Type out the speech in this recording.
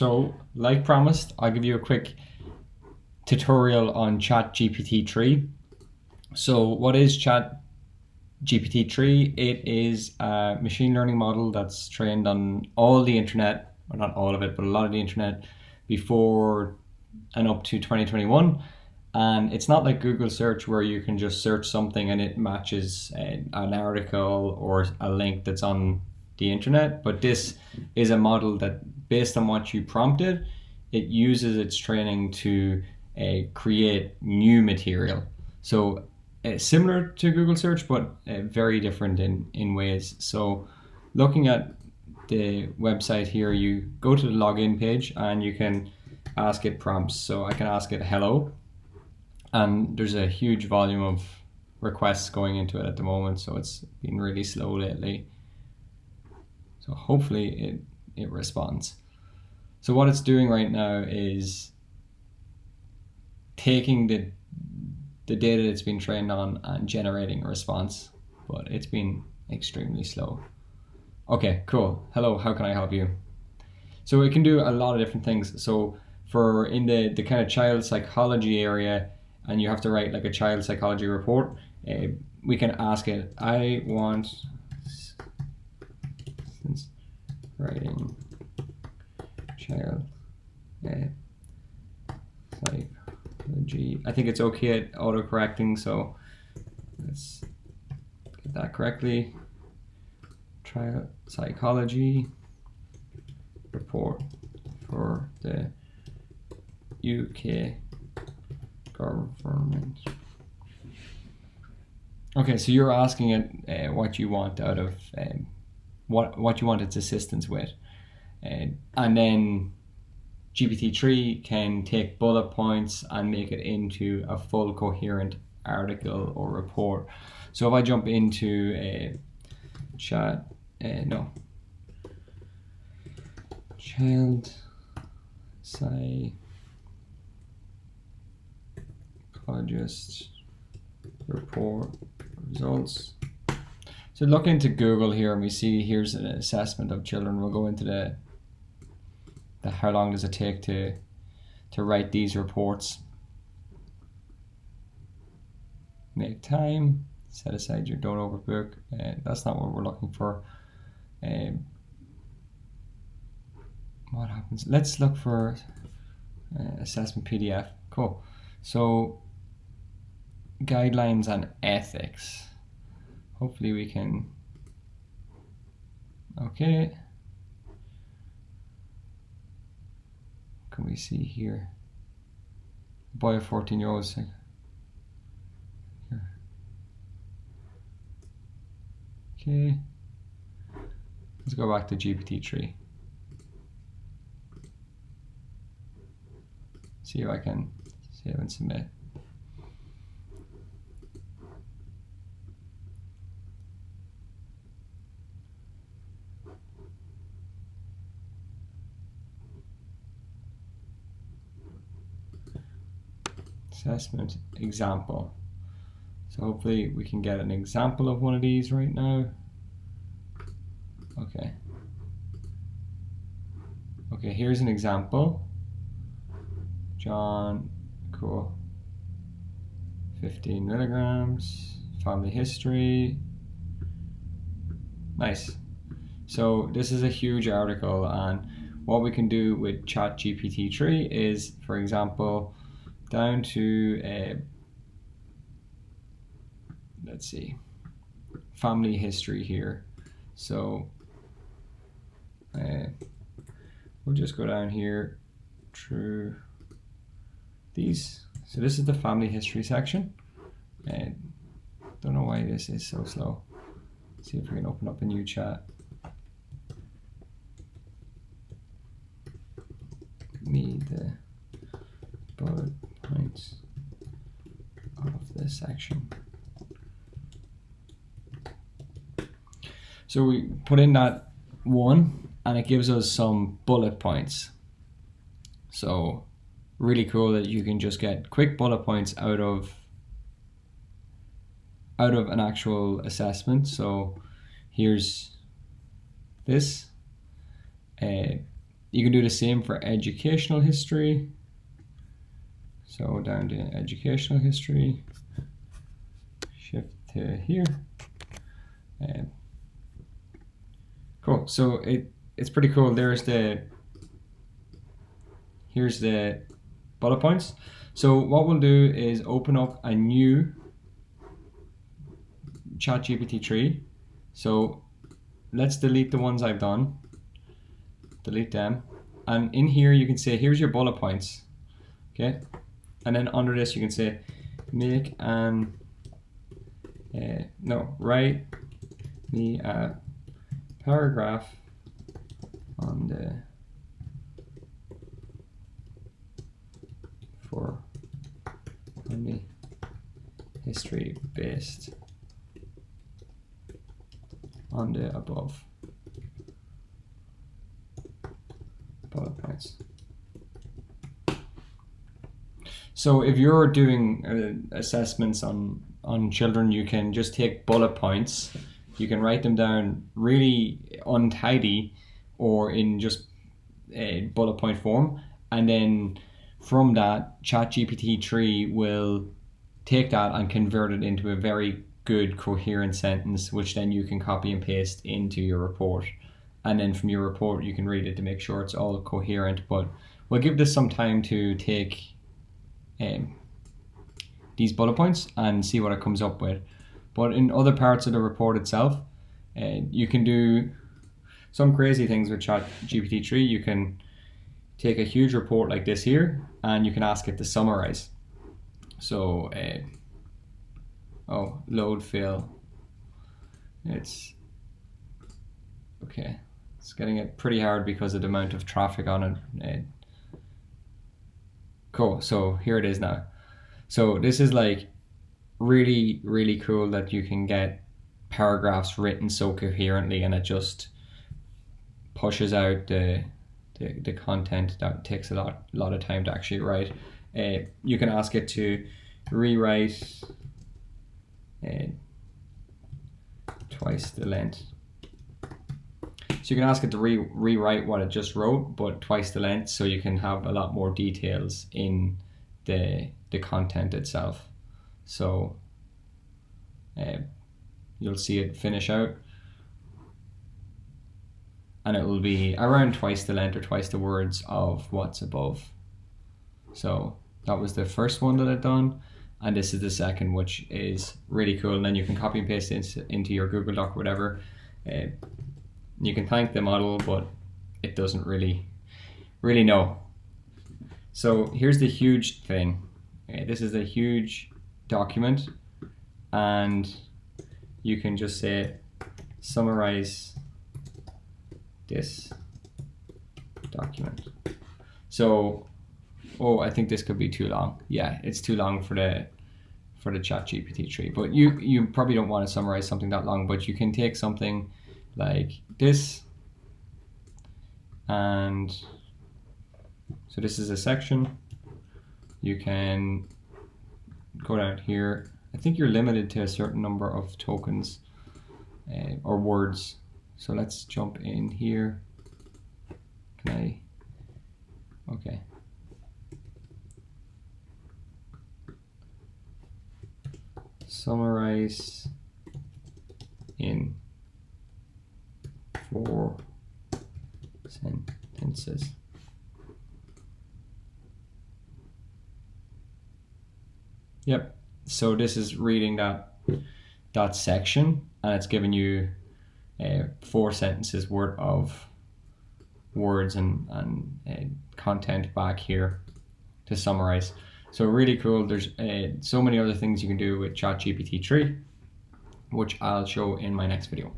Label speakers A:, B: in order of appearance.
A: So, like promised, I'll give you a quick tutorial on ChatGPT3. So, what is ChatGPT3? It is a machine learning model that's trained on all the internet, or not all of it, but a lot of the internet before and up to 2021. And it's not like Google search where you can just search something and it matches an article or a link that's on the internet, but this is a model that, based on what you prompted, it uses its training to create new material. So similar to Google search, but very different in ways. So looking at the website here, you go to the login page and you can ask it prompts. So I can ask it hello, and there's a huge volume of requests going into it at the moment, so it's been really slow lately. So hopefully it responds. So what it's doing right now is taking the data it's been trained on and generating a response, but it's been extremely slow. Okay, cool. Hello, how can I help you? So it can do a lot of different things. So for in the kind of child psychology area, and you have to write like a child psychology report, we can ask it, I want writing child psychology. I think it's okay at auto-correcting, so let's get that correctly. Child psychology report for the UK government. Okay, so you're asking it what you want out of what you want its assistance with, and then GPT-3 can take bullet points and make it into a full coherent article or report. So if I jump into a child psychologist report results. So look into Google here and we see here's an assessment of children. We'll go into the how long does it take to write these reports. Make time, set aside your don't overbook. That's not what we're looking for. What happens? Let's look for assessment PDF. Cool. So guidelines and ethics. Hopefully we can. Okay. Can we see here? A boy of 14 years old. Okay. Let's go back to GPT-3. See if I can save and submit. Assessment example. So hopefully we can get an example of one of these right now. Okay. Okay, here's an example. John, cool. 15 milligrams, family history. Nice. So this is a huge article, and what we can do with ChatGPT3 is, for example, down to let's see, family history here. So we'll just go down here through these. So this is the family history section. Don't know why this is so slow. Let's see if we can open up a new chat. Me the bullet points of this section. So we put in that one and it gives us some bullet points. So really cool that you can just get quick bullet points out of an actual assessment. So here's this. You can do the same for educational history. So down to educational history, shift to here. Cool. So it's pretty cool. Here's the bullet points. So what we'll do is open up a new ChatGPT3. So let's delete the ones I've done. Delete them. And in here you can say, here's your bullet points. Okay. And then under this you can say, make an, write me a paragraph on the history based on the above bullet points. So if you're doing assessments on children, you can just take bullet points. You can write them down really untidy or in just a bullet point form, and then from that, ChatGPT3 will take that and convert it into a very good coherent sentence, which then you can copy and paste into your report. And then from your report, you can read it to make sure it's all coherent. But we'll give this some time to take these bullet points and see what it comes up with. But in other parts of the report itself, you can do some crazy things with ChatGPT3. You can take a huge report like this here and you can ask it to summarize. So, load fail. It's okay. It's getting it pretty hard because of the amount of traffic on it. Cool. So here it is now. So this is like really, really cool that you can get paragraphs written so coherently, and it just pushes out the content that takes a lot of time to actually write. You can ask it to rewrite twice the length. So you can ask it to rewrite what it just wrote, but twice the length, so you can have a lot more details in the content itself. So you'll see it finish out, and it will be around twice the length or twice the words of what's above. So that was the first one that I've done, and this is the second, which is really cool. And then you can copy and paste it into your Google Doc or whatever. You can thank the model, but it doesn't really know. So here's the huge thing. This is a huge document, and you can just say summarize this document. So, I think this could be too long. Yeah, it's too long for the ChatGPT3. But you probably don't want to summarize something that long, but you can take something like this, and so this is a section. You can go down here. I think you're limited to a certain number of tokens or words. So let's jump in here. Okay. Summarize in 4 sentences. Yep. So this is reading that section, and it's giving you 4 sentences worth of words and content back here to summarize. So really cool. There's so many other things you can do with ChatGPT3, which I'll show in my next video.